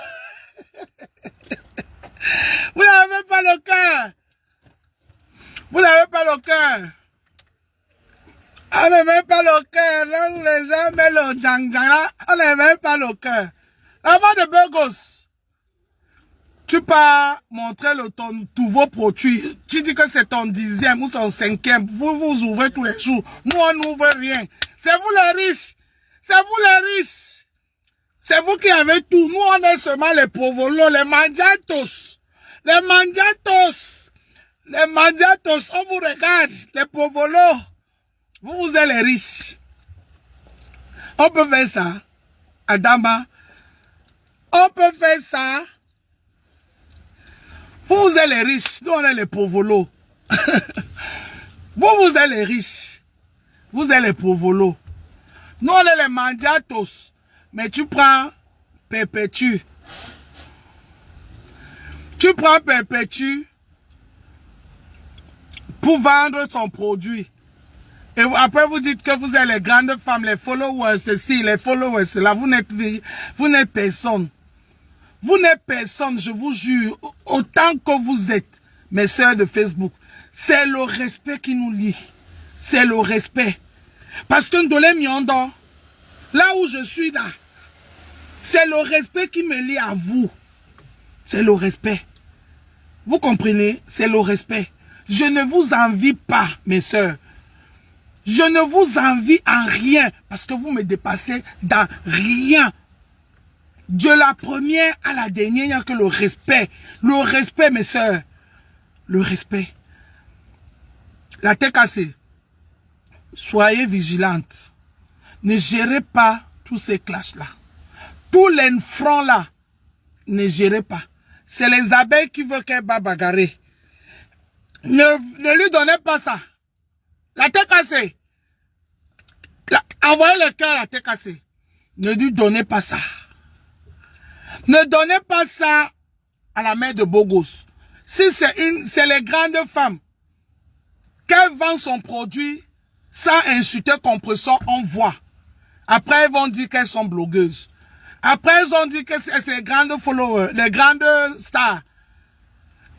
vous n'avez pas le cœur. Vous n'avez pas le cœur. On n'a même pas le cœur. Là où les gens mettent le djang-djang là, on n'a même pas le cœur. Avant de Burgos, tu peux montrer ton nouveau produit. Tu dis que c'est ton 10e ou ton 5e. Vous ouvrez tous les jours. Nous, on n'ouvre rien. C'est vous les riches. C'est vous les riches. C'est vous qui avez tout. Nous, on est seulement les provolos, les mandiatos. Les mandiatos. Les mandiatos, on vous regarde. Les provolos. Vous êtes les riches. On peut faire ça. Adama. On peut faire ça. Vous êtes les riches. Nous, on est les provolos. Vous êtes les riches. Vous êtes les provolos. Nous, on est les mandiatos. Mais tu prends Perpétue. Tu prends Perpétue pour vendre ton produit. Et après, vous dites que vous êtes les grandes femmes, les followers, ceci, les followers, cela. Vous n'êtes personne. Vous n'êtes personne, je vous jure. Autant que vous êtes, mes sœurs de Facebook. C'est le respect qui nous lie. C'est le respect. Parce que Ndolé Miondo, là où je suis là, c'est le respect qui me lie à vous. C'est le respect. Vous comprenez? C'est le respect. Je ne vous envie pas, mes sœurs. Je ne vous envie en rien parce que vous me dépassez dans rien. De la première à la dernière, il n'y a que le respect. Le respect, mes sœurs. Le respect. La tête cassée. Soyez vigilantes. Ne gérez pas tous ces clashs-là. Tous les fronts-là, ne gérez pas. C'est les abeilles qui veulent qu'elle va bagarrer. Ne lui donnez pas ça. La tête cassée. Envoyez le cœur à la tête cassée. Ne lui donnez pas ça. Ne donnez pas ça à la mère de Bogos. Si c'est les grandes femmes, qu'elles vendent son produit sans insulter compresseur, on voit. Après, elles vont dire qu'elles sont blogueuses. Après, elles vont dire que c'est les grandes followers, les grandes stars.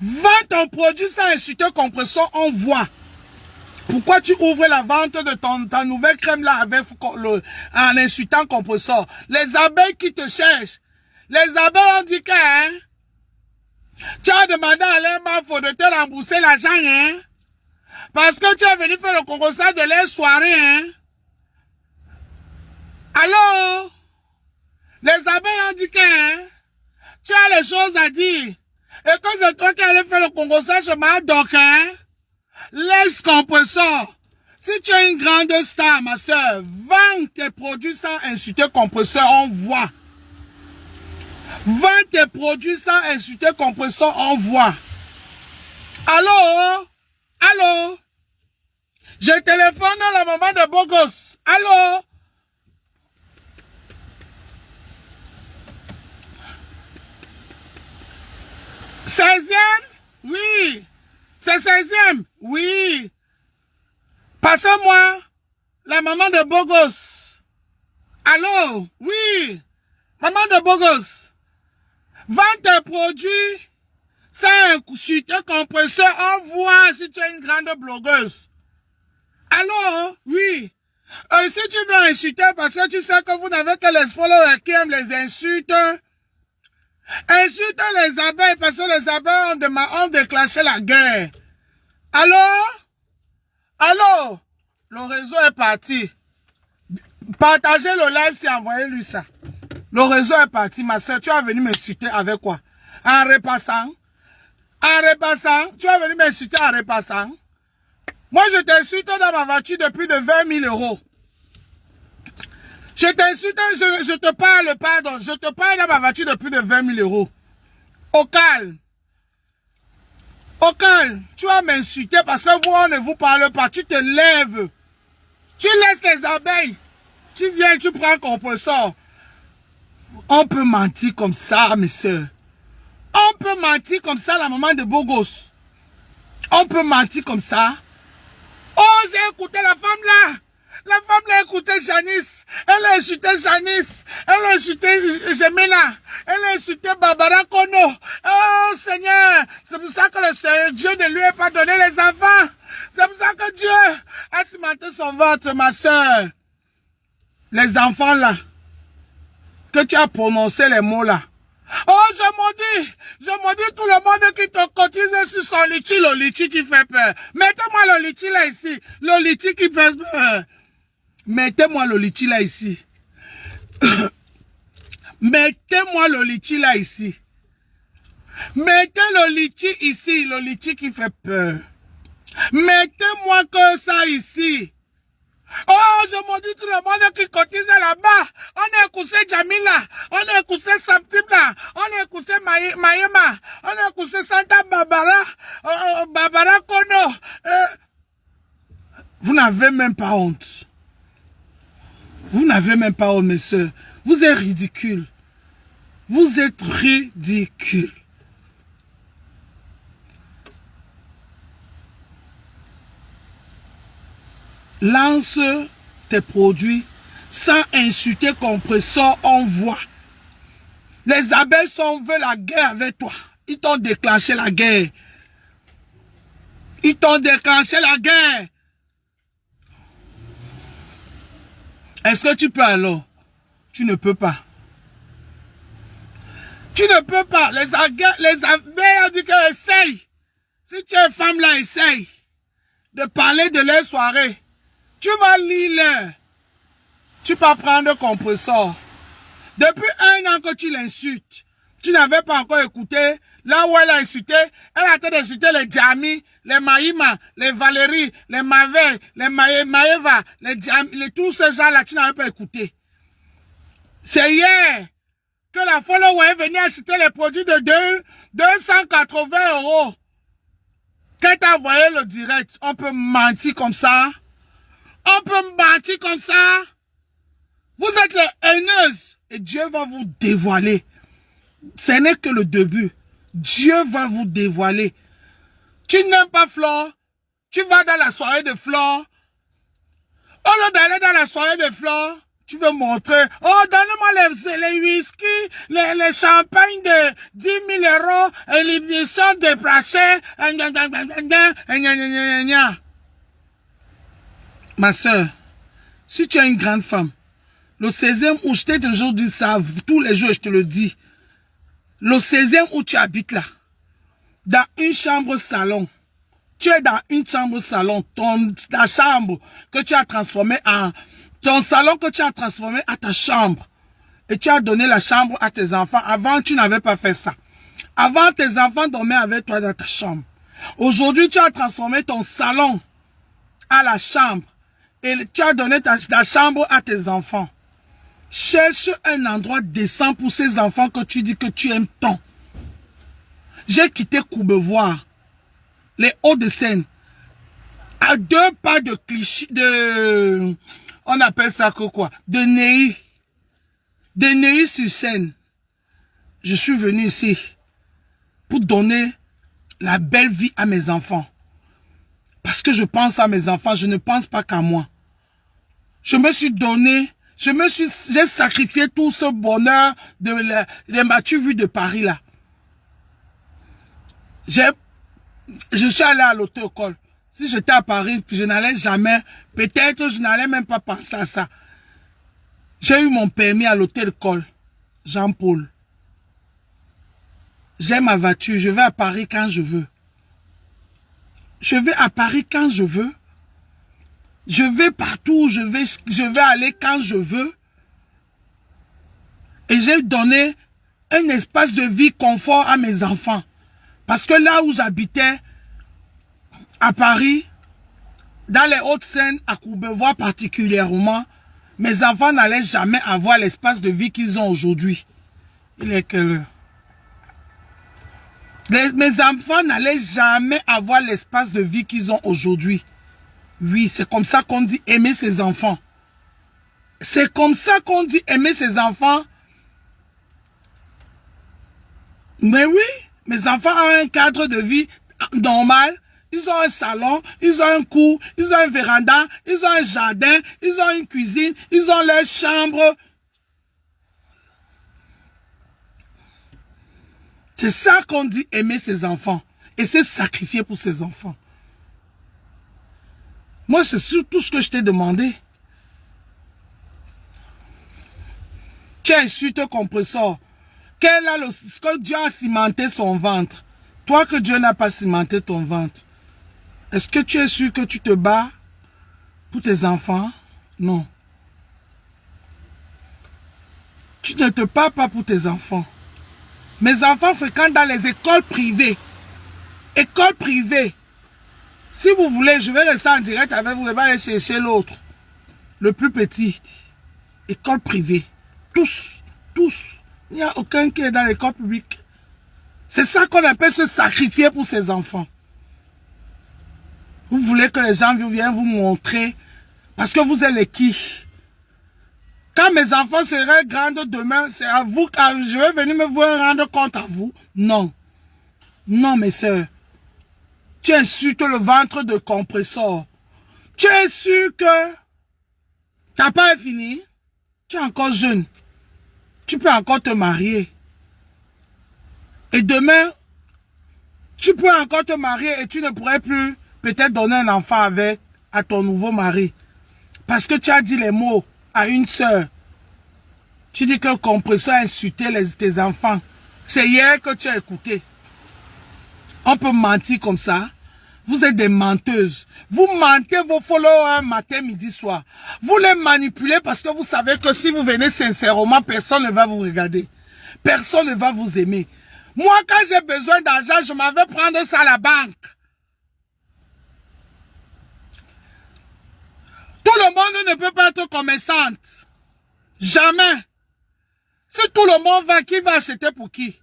Vends ton produit sans insulter compresseur, on voit. Pourquoi tu ouvres la vente de ta nouvelle crème là avec en insultant compresseur? Les abeilles qui te cherchent. Les abeilles ont dit que hein, tu as demandé à l'EMAFO de te rembourser l'argent, hein? Parce que tu es venu faire le concours de leur soirée, hein? Alors, les abeilles ont dit que hein, tu as les choses à dire. Et quand c'est toi qui allais faire le concorsage, je m'en donc, hein? Laisse compresseur. Si tu es une grande star, ma soeur, vends tes produits sans insulter compresseur, on voit. Vends tes produits sans insulter compresseur, on voit. Allô? Allô? Je téléphone à la maman de Bogos. Allô? « 16e? Oui. C'est 16e? Oui. Passez-moi la maman de Bogos. Allô? Oui. Maman de Bogos. Vends tes produits sans insulter compresseur. On voit si tu es une grande blogueuse. Allô? Oui. Si tu veux insulter parce que tu sais que vous n'avez que les followers qui aiment les insultes, insulte les abeilles parce que les abeilles ont déclenché la guerre. Allô? Allô? Le réseau est parti. Partagez le live si envoyez-lui ça. Le réseau est parti. Ma soeur, tu vas venir m'insulter avec quoi? En repassant? En repassant? Tu vas venir m'insulter en repassant? Moi, je t'insulte dans ma voiture depuis de 20 000 euros. Je t'insulte, je te parle, pardon. Je te parle dans ma voiture depuis de 20 000 euros. Au calme. Au calme. Tu vas m'insulter parce que vous, on ne vous parle pas. Tu te lèves. Tu laisses les abeilles. Tu viens, tu prends un compresseur. On peut mentir comme ça, mes soeurs. On peut mentir comme ça, la maman de Bogos. On peut mentir comme ça. Oh, j'ai écouté la femme là. La femme l'a écouté Janice. Elle a insulté Janice. Elle a insulté Jemena. Elle a insulté Barbara Kono. Oh Seigneur, c'est pour ça que le Seigneur Dieu ne lui a pas donné les enfants. C'est pour ça que Dieu a cimenté son ventre, ma soeur. Les enfants là, que tu as prononcé les mots là. Oh, je maudis tout le monde qui te cotise sur son litchi, le litchi qui fait peur. Mettez-moi le litchi là ici, le litchi qui fait peur. Mettez-moi le litchi là ici. Mettez-moi le litchi là ici. Mettez le litchi ici, le litchi qui fait peur. Mettez-moi que ça ici. Oh, je maudis tout le monde qui cotise là-bas. On a écouté Jamila. On a écouté Samtibla. On a écouté Mayema. On a écouté Santa Barbara. Barbara Kono. Vous n'avez même pas honte. Vous n'avez même pas honte, mes soeurs. Vous êtes ridicules. Vous êtes ridicules. Lance tes produits sans insulter compresseur, on voit. Les abeilles veulent la guerre avec toi. Ils t'ont déclenché la guerre. Ils t'ont déclenché la guerre. Est-ce que tu peux alors? Tu ne peux pas. Tu ne peux pas. Les abeilles ont dit qu'elles essayent. Si tu es femme là, essaye de parler de leur soirée. Tu vas lire. Tu peux prendre un compresseur. Depuis 1 an que tu l'insultes, tu n'avais pas encore écouté. Là où elle a insulté, elle a été d'insulter les Djami, les Maïma, les Valérie, les Mavel, les Maëva, tous ces gens-là, tu n'avais pas écouté. C'est hier que la follower est venue acheter les produits de 280 €. Quand tu as envoyé le direct, on peut mentir comme ça. On peut mentir comme ça. Vous êtes les haineuses. Et Dieu va vous dévoiler. Ce n'est que le début. Dieu va vous dévoiler. Tu n'aimes pas Flore. Tu vas dans la soirée de Flore. Au lieu d'aller dans la soirée de Flore, tu veux montrer. Oh, donne-moi les whisky, les champagnes de 10 000 €, et les bichons de Praché. Ma soeur, si tu es une grande femme, le 16e où je t'ai toujours dit ça, tous les jours je te le dis, le 16e où tu habites là, dans une chambre salon, tu es dans une chambre salon, ta chambre que tu as transformée en, ton salon que tu as transformé à ta chambre, et tu as donné la chambre à tes enfants. Avant, tu n'avais pas fait ça. Avant, tes enfants dormaient avec toi dans ta chambre. Aujourd'hui, tu as transformé ton salon à la chambre. Et tu as donné ta chambre à tes enfants. Cherche un endroit décent pour ces enfants que tu dis que tu aimes tant. J'ai quitté Courbevoie, les Hauts-de-Seine, à 2 pas de Clichy, on appelle ça quoi? De Neuilly. De Neuilly-sur-Seine. Je suis venu ici pour donner la belle vie à mes enfants. Parce que je pense à mes enfants, je ne pense pas qu'à moi. Je me suis donné, j'ai sacrifié tout ce bonheur de les m'as-tu vu de Paris là. Je suis allé à l'auto-école. Si j'étais à Paris, je n'allais jamais, peut-être je n'allais même pas penser à ça. J'ai eu mon permis à l'auto-école, Jean-Paul. J'ai ma voiture, je vais à Paris quand je veux. Je vais à Paris quand je veux. Je vais partout où je vais aller quand je veux. Et j'ai donné un espace de vie confort à mes enfants. Parce que là où j'habitais, à Paris, dans les Hauts-de-Seine, à Courbevoie particulièrement, mes enfants n'allaient jamais avoir l'espace de vie qu'ils ont aujourd'hui. Il est quelle heure? Mes enfants n'allaient jamais avoir l'espace de vie qu'ils ont aujourd'hui. Oui, c'est comme ça qu'on dit aimer ses enfants. C'est comme ça qu'on dit aimer ses enfants. Mais oui, mes enfants ont un cadre de vie normal. Ils ont un salon, ils ont un cours, ils ont un véranda, ils ont un jardin, ils ont une cuisine, ils ont leur chambre. C'est ça qu'on dit aimer ses enfants. Et c'est sacrifier pour ses enfants. Moi, c'est surtout ce que je t'ai demandé. Tu as insulté compresseur. Ce que Dieu a cimenté son ventre. Toi que Dieu n'a pas cimenté ton ventre. Est-ce que tu es sûr que tu te bats pour tes enfants? Non. Tu ne te bats pas pour tes enfants. Mes enfants fréquentent dans les écoles privées. Écoles privées. Si vous voulez, je vais rester en direct avec vous et aller chercher l'autre. Le plus petit. École privée. Tous. Il n'y a aucun qui est dans l'école publique. C'est ça qu'on appelle se sacrifier pour ses enfants. Vous voulez que les gens viennent vous montrer parce que vous êtes les qui? Quand mes enfants seraient grands demain, c'est à vous que je vais venir me voir rendre compte à vous. Non. Non, mes soeurs. Tu insultes le ventre de compresseur. Tu es sûr que ta part est finie? Tu es encore jeune. Tu peux encore te marier. Et demain, tu peux encore te marier et tu ne pourrais plus peut-être donner un enfant à ton nouveau mari. Parce que tu as dit les mots à une sœur. Tu dis que le compresseur a insulté tes enfants. C'est hier que tu as écouté. On peut mentir comme ça. Vous êtes des menteuses. Vous mentez vos followers matin, midi, soir. Vous les manipulez parce que vous savez que si vous venez sincèrement, personne ne va vous regarder. Personne ne va vous aimer. Moi, quand j'ai besoin d'argent, je m'en vais prendre ça à la banque. Tout le monde ne peut pas être commerçante. Jamais. Si tout le monde va, qui va acheter pour qui?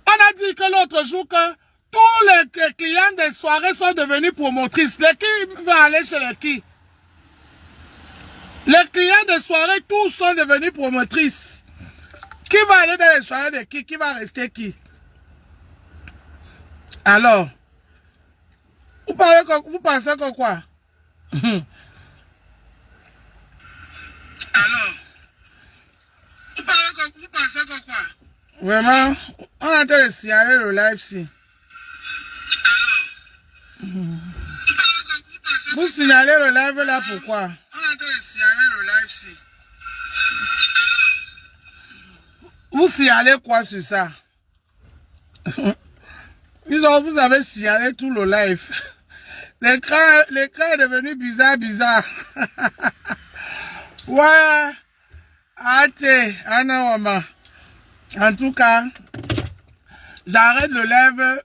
On a dit que l'autre jour que tous les clients des soirées sont devenus promotrices. Les qui vont aller chez les qui? Les clients des soirées, tous sont devenus promotrices. Qui va aller dans les soirées de qui? Qui va rester qui? Alors, vous pensez que quoi? Alors, vous pensez que quoi? Vraiment, on est en train de signaler le live-ci. Vous signalez le live là, pourquoi? On est en train de signaler le live-ci. Vous signalez quoi sur ça? Vous avez signalé tout le live. L'écran est devenu bizarre. Ouais. Ate, Anawama. En tout cas, J'arrête le live